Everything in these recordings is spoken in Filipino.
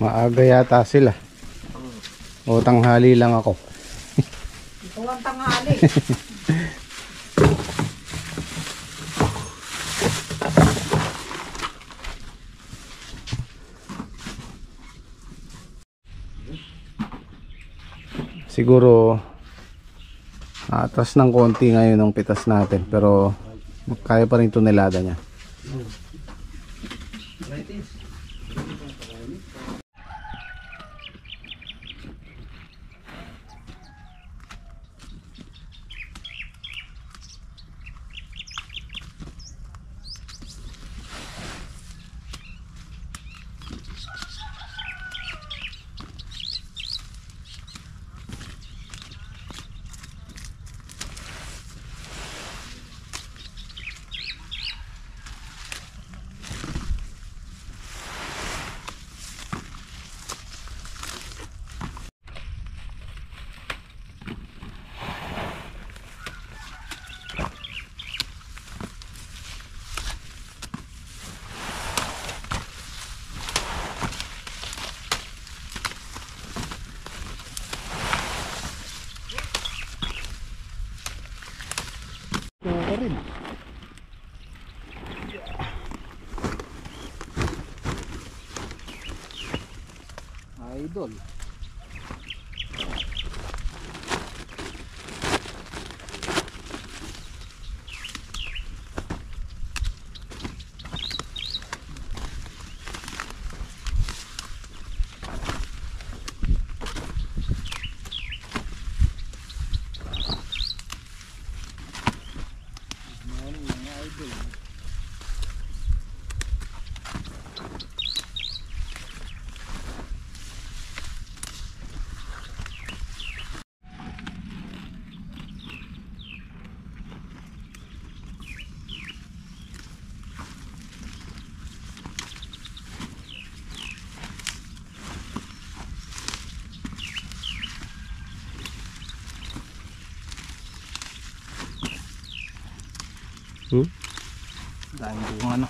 Maaga yata sila. O tanghali lang ako. Ito ang tanghali. Siguro atras ng konti ngayon ng pitas natin, pero kaya pa rin tonelada niya. Idol. Dahil yung ano.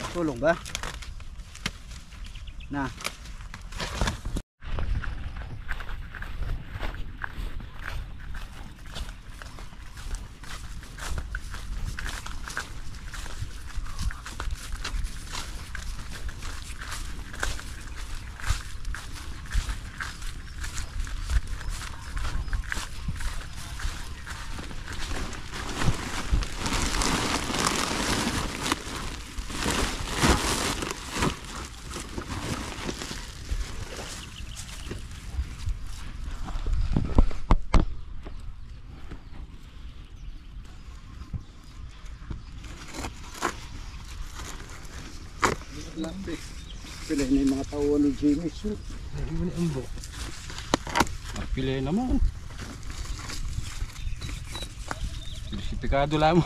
Tulong ba? Na. Lambe. Pilay na yung mga tao ni Jimmy Sue. Hindi mo na umbo. Pilay naman. Pikado lang mo.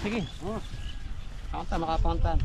Sige. Kaunta, makapuntan.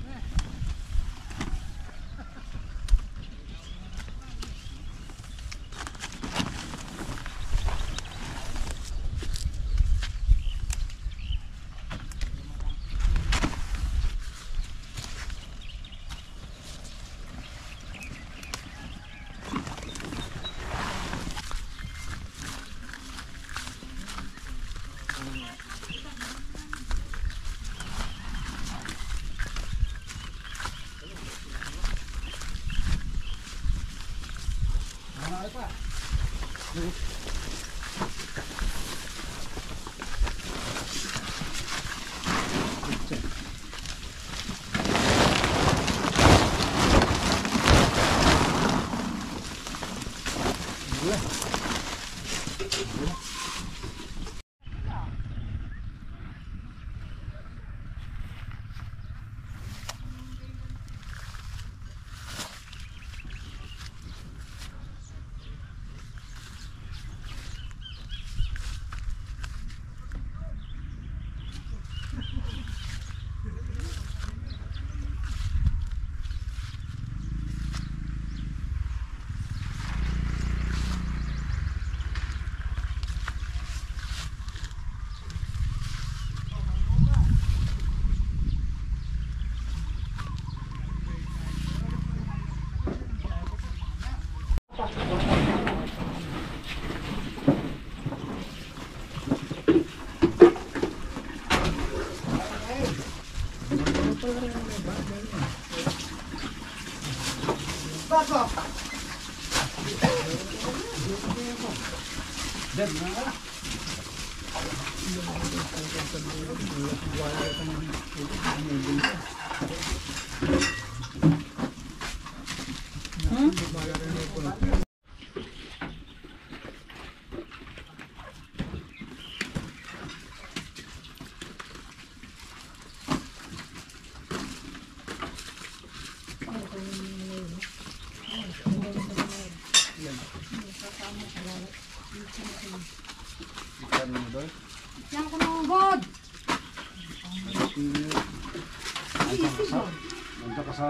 Nandiyan ka sa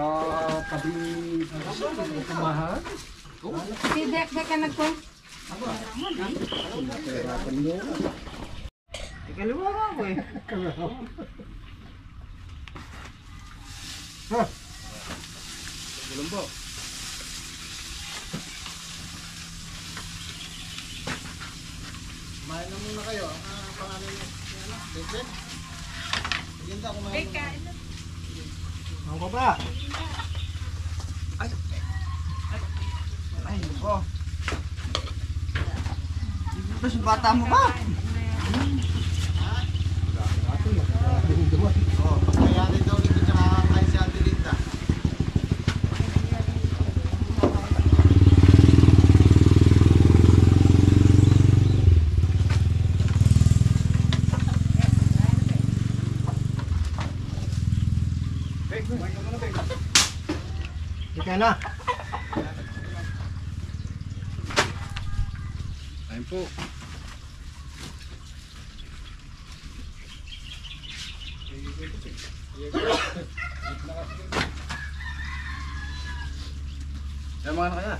tabi. Kumahan. Si Dek ka nagkwent. Ikaliwa nga ako eh. Ha? Bulumbo. Kumain na muna kayo. Pangalan niyo. Bebe? Maganda kumain na. Ako ka ba? Ay! Ay, ko. Tapos bata mo ba? Oh, pagkayanin daw nito tsaka kay si Ate Linda. Ika na. Ayun po. Tama na kaya.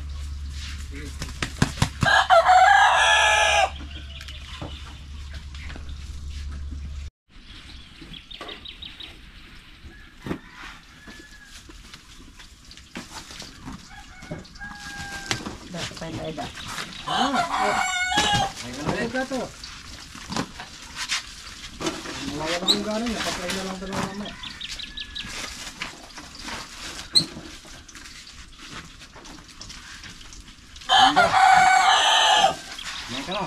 Ay, gato. Mawawala kong gano'n, napatay na lang dalawa naman. Yan ka na.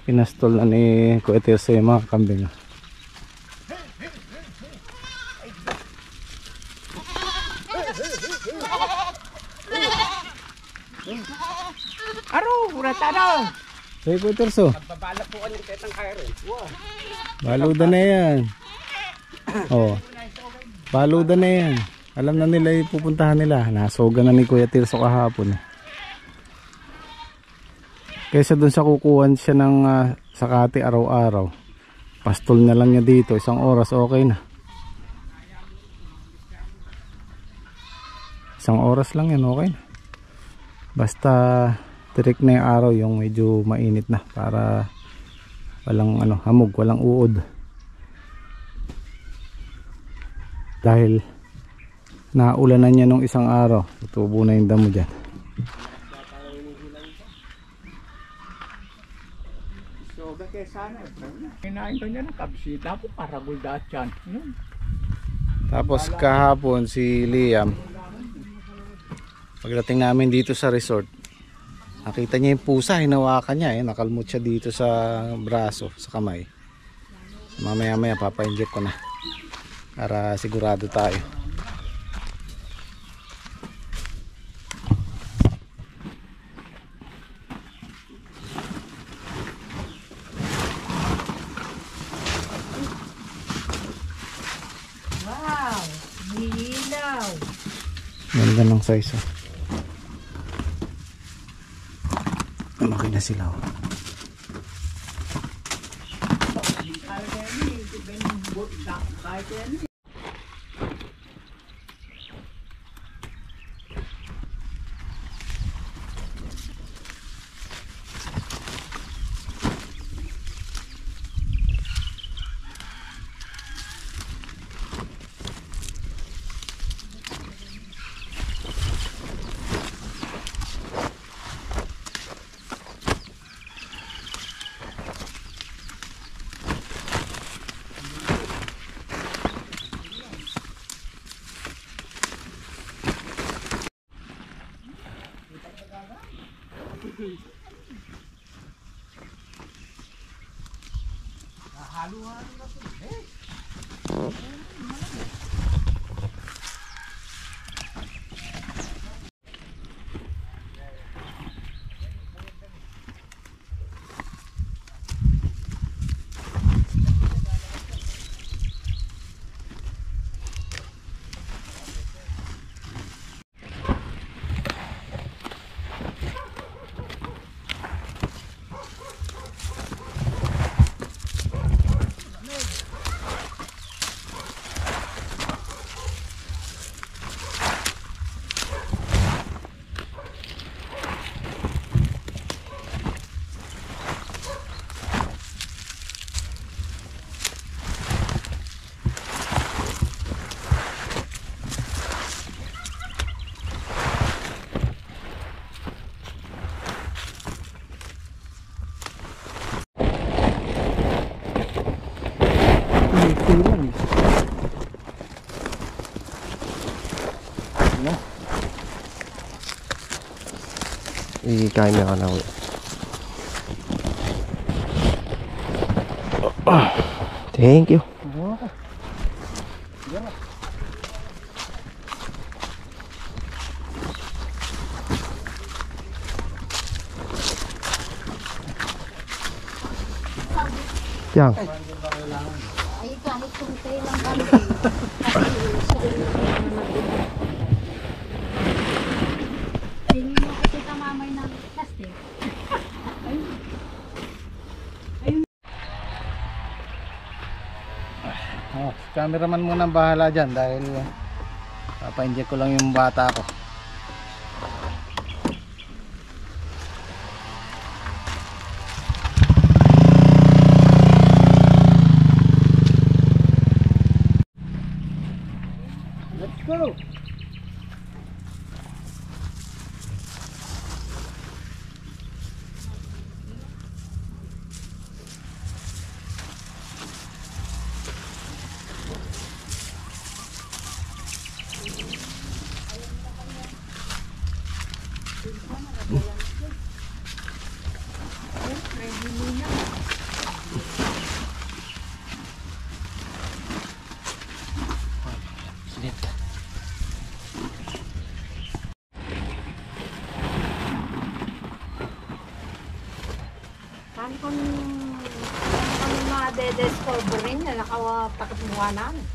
Pinastol na ni Kuya Tirso yung mga kambing. Aro, uratado. Hey Kuya Tirso, Babala po kami kahit ng kaya rin. baludan na yan. Oh, baludan na yan. Alam na nila yung pupuntahan nila. Nasogan na ni Kuya Tirso kahapon. Kaysa dun sa kukuhan siya ng sakati araw-araw, pastol na lang niya dito, 1 oras okay na. 1 oras lang yan, okay na. Basta tirik na yung araw, yung medyo mainit na, para walang hamog, walang uod. Dahil naulanan niya nung 1 araw, tutubo na yung damo dyan. Kinain ko niya ng kabsita po para gulda at yan. Tapos kahapon si Liam, pagdating namin dito sa resort, nakita niya yung pusa, hinawakan niya, nakalmot siya dito sa braso, sa kamay. Mamaya maya papa-inject ko na para sigurado tayo. Wow! Nilaw! Ganda ng size. Malaki na sila. Lang. Ano? Ikain na ka na ulit. Thank you. Yang. Ay, kahit kumitay lang kami. Tingin mo kasi tamamay ng plastic. Oh, cameraman muna ang bahala dyan dahil papa-inject ko lang yung bata ko. Let's go! Saan kami ma-discover rin na nakatakot mukha namin.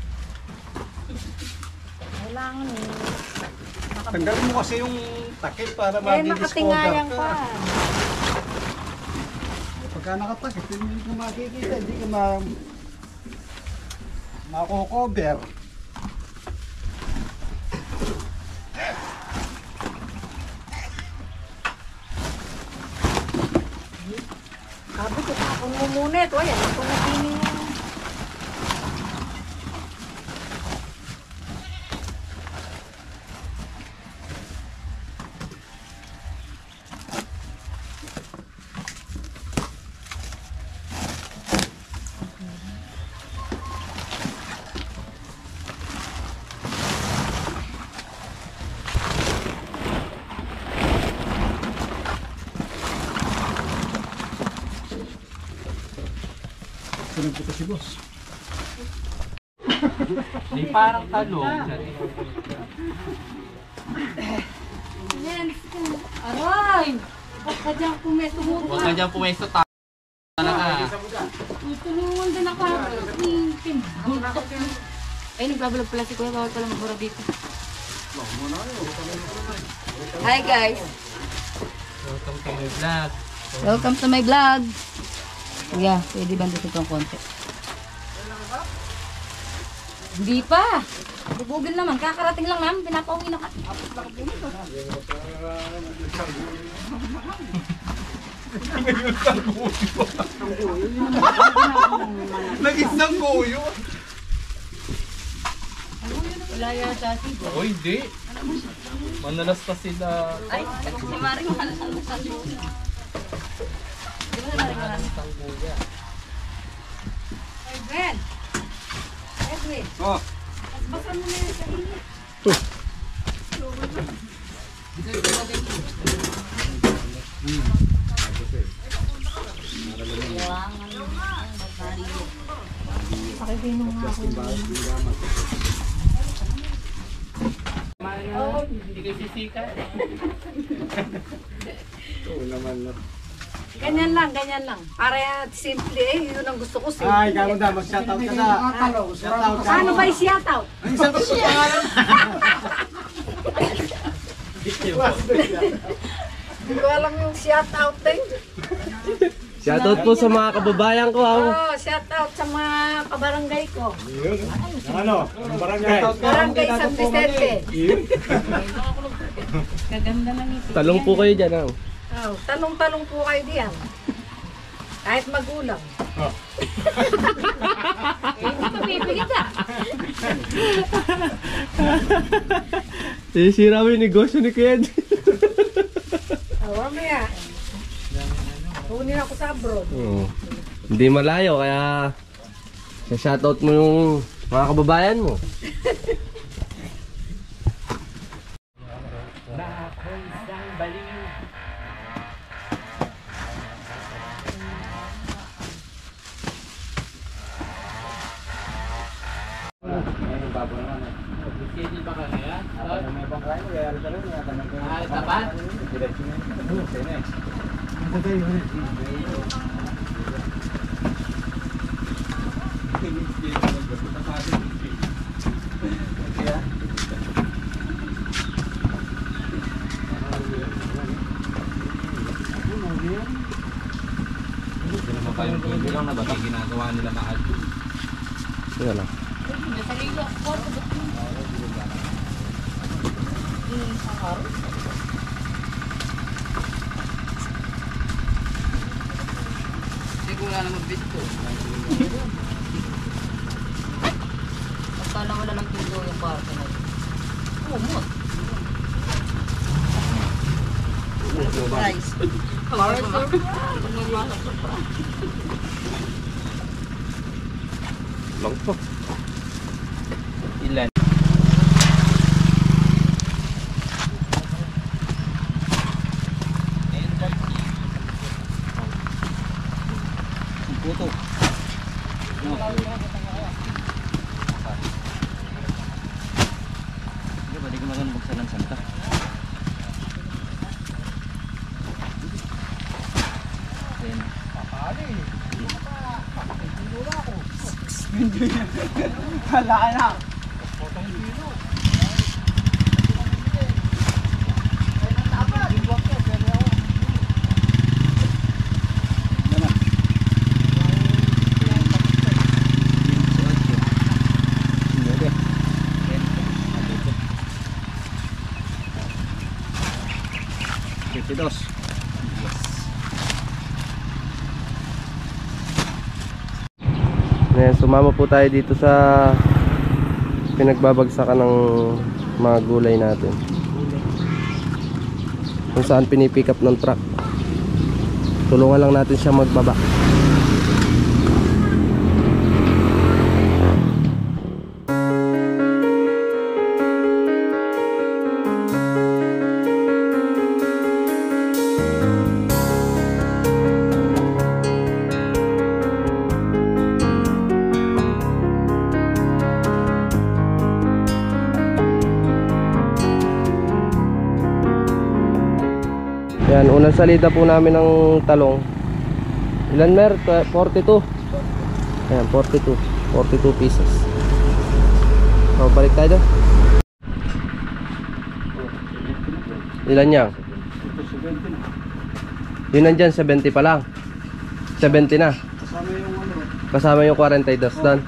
Kailangan Tanggalin mo kasi yung takip para makatingayan ma-discover pa. ka. Pagka nakatakip, hindi ko makikita, hindi ko mako-cover. Sabi ko, kung mumunit, wala, kung natini yung... Sunod ko si boss. Di parang talong. Aray! Huwag ka dyan pumesto mo. Huwag ka dyan pumesto talaga. Tutulungan din ako. Pinagultok yun. Ay, nagbabalag pala si Kuya. Bawal pala magbura dito. Hi guys! Welcome to my vlog. Welcome to my vlog. Kuya, pwede ba dito itong konti? Hindi pa. Bubugin naman. Kakarating lang namin. Pinapauwi na ka. Nag-isang kuyo. Wala yata si Kuya. Oh, hindi. Manalas pa sila. Ay, si Maring malasal sa lupa. Di ba na rin Isang kuya. Edwin! Edwin! Oh, Basa mo na yan sa init. nung ako. Hindi kayo sisika. Oo naman na. Ganyan lang. Para simple eh. Yun ang gusto ko, simple. Ay, gano'n da, mag-shoutout ka na. Shoutout ka. Ano ba yung shoutout? Ang isa pa pangalan. Hindi ko alam yung shoutout eh. Shoutout po sa mga kababayan ko. Oo, shoutout sa mga kabarangay ko. Ano? Ang barangay. Barangay San Vicente. Talong po kayo dyan. Oh, talong-talong po kayo diyan. Kahit magulang. Hindi pa bibigit ah. Sisira mo yung negosyo ni Kuya. Mamaya. Kunin ako sa abroad. Hindi malayo kaya shoutout mo yung mga kababayan mo. Hindi ba kaya? May bangkay mo, kaya alita rin. Tapat? Diretso na yun. Sino eh? Hindi naman kayong bilang na ba ginagawa nila mahal? Sige lang. Hindi ko wala naman bito. Akala wala lang tulo yung parto na yun. Umot. Surprise. Long po. Ilan? Puto. No. Hindi ba, di ko magandang buksan ng santa. Dos. Ngayon, sumama po tayo dito sa pinagbabagsakan ng mga gulay natin. Kung saan pinipick up ng truck. Tulungan lang natin siya magbaba. Yan, unang salida po namin ng talong. Ilan mer? 42. Ayan, 42 pieces. So, balik tayo doon. Ilan yan? Yun nandyan, 70 pa lang. 70 na. Kasama yung 42 doon.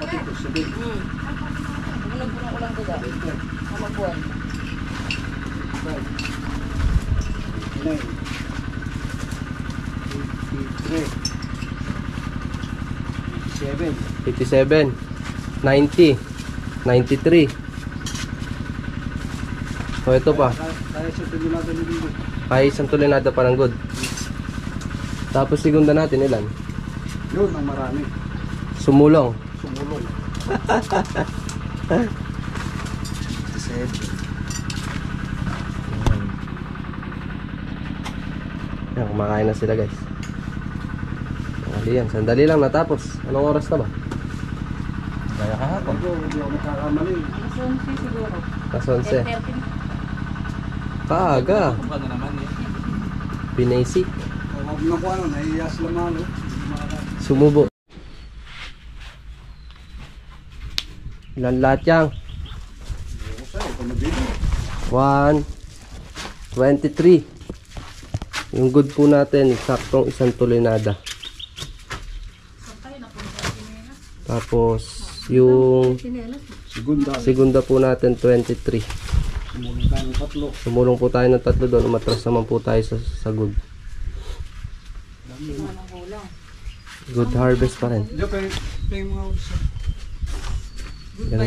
Seven. 87, 90, 93. So ito pa. Kaya sa tulunado ni Bibo. Kaya isang tulinada pa ng good. Tapos segunda natin ilan? Yun, ang marami. Sumulong. Sumulong. Yan, kumakain na sila guys. Sandali lang natapos. Anong oras na ba? Ako. Hindi ako nakakamali. Alas 11 siguro. Alas 11. 10:30. Paaga. Kung na naman eh. Basic. Huwag na ko ano, nahihiyas lang malo. Sumubo. Ilan lahat yang? 123. Yung good po natin, saktong isang tulinada. Tapos yung segunda po natin 23. Sumulong tayo ng tatlo. Sumulong po tayo ng 3 doon, umatras naman po tayo sa good. Good harvest pa rin. Diyan pa yung mga usa. Ganun,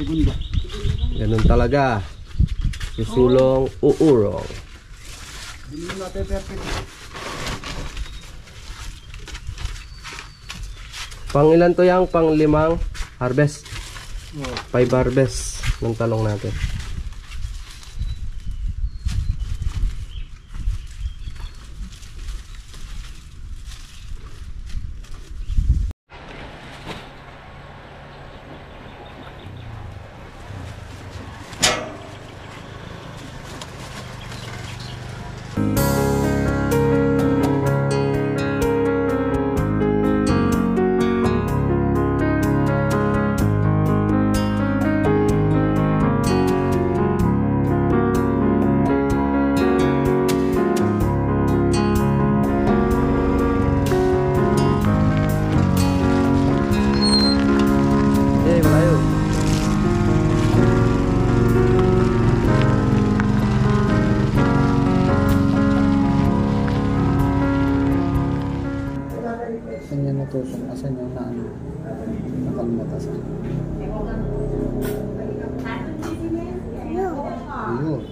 Segunda. ganun talaga. Susulong uurong. Hindi mo natin perfect. Pang ilan to yang? Pang 5 harvest. Oh. 5 harvest ng talong natin. Saan yan natusok? Asan yung nakalmatasan? Ayun.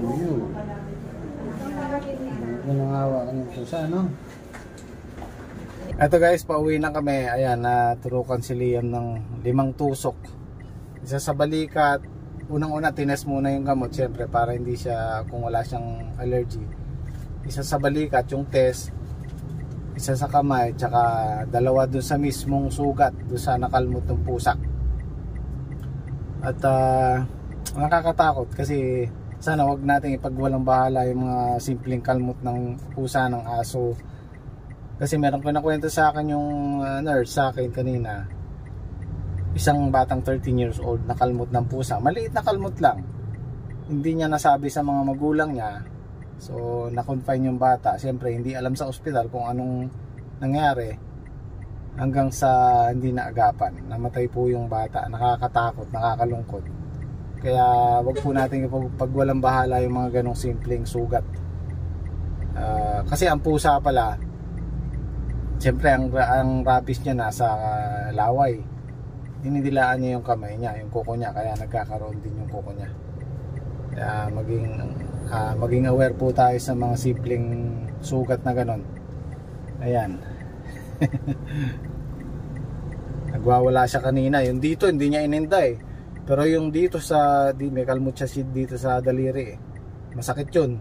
Ayun. Kung nangawakan yung pusa, no? Ito guys, pauwi na kami. Ayan, naturukan si Liam ng 5 tusok. Isa sa balikat. Unang-una, tines muna yung gamot, syempre, para hindi siya, kung wala siyang allergy. Isa sa balikat, yung test. Isa sa kamay, tsaka 2 dun sa mismong sugat, dun sa nakalmot ng pusa. At nakakatakot kasi sana wag natin ipagwalang bahala yung mga simpleng kalmot ng pusa, ng aso. Kasi meron ko nakwento sa akin yung nurse sa akin kanina. Isang batang 13 years old nakalmot ng pusa. Maliit na kalmot lang. Hindi niya nasabi sa mga magulang niya. So, na-confine yung bata. Siyempre, hindi alam sa ospital kung anong nangyari. Hanggang sa hindi naagapan. Namatay po yung bata. Nakakatakot, nakakalungkot. Kaya, wag po natin ipagwalang bahala yung mga ganong simpleng sugat. Kasi ang pusa pala, siyempre, ang rabies niya nasa laway. Dinidilaan niya yung kamay niya, yung kuko niya. Kaya nagkakaroon din yung kuko niya. Kaya maging aware po tayo sa mga simpleng sugat na ganon. Ayan. Nagwawala siya kanina. Yung dito hindi niya ininda eh. Pero yung dito may kalmot siya dito sa daliri eh. Masakit yun.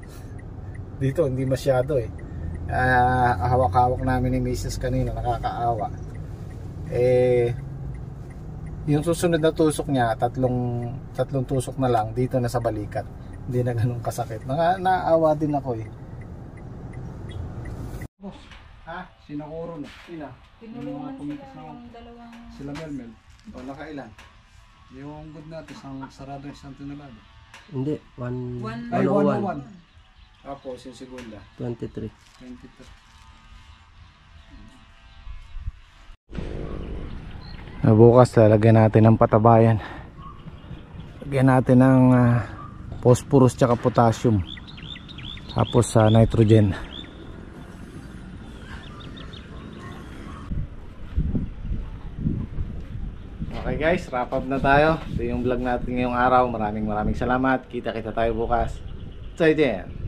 Dito hindi masyado eh. Hawak-hawak namin ni Mrs. kanina, nakakaawa. Yung susunod na tusok niya, tatlong tusok na lang dito na sa balikat. Hindi na ganun kasakit. Naawa din ako eh. Ha? Sinakuro na. Sina? Tinulungan sila ng dalawang... Sila Melmel. O nakailan? Yung good natin, sarado yung isang tinulado. Hindi, Ay, 101. 101. Tapos yung segunda. 23. 23. Bukas lalagyan natin ng patabayan. Lagyan natin ng phosphorus tsaka potassium. Tapos nitrogen. Okay guys, wrap up na tayo. Ito yung vlog natin ngayong araw. Maraming salamat. Kita tayo bukas. 再见.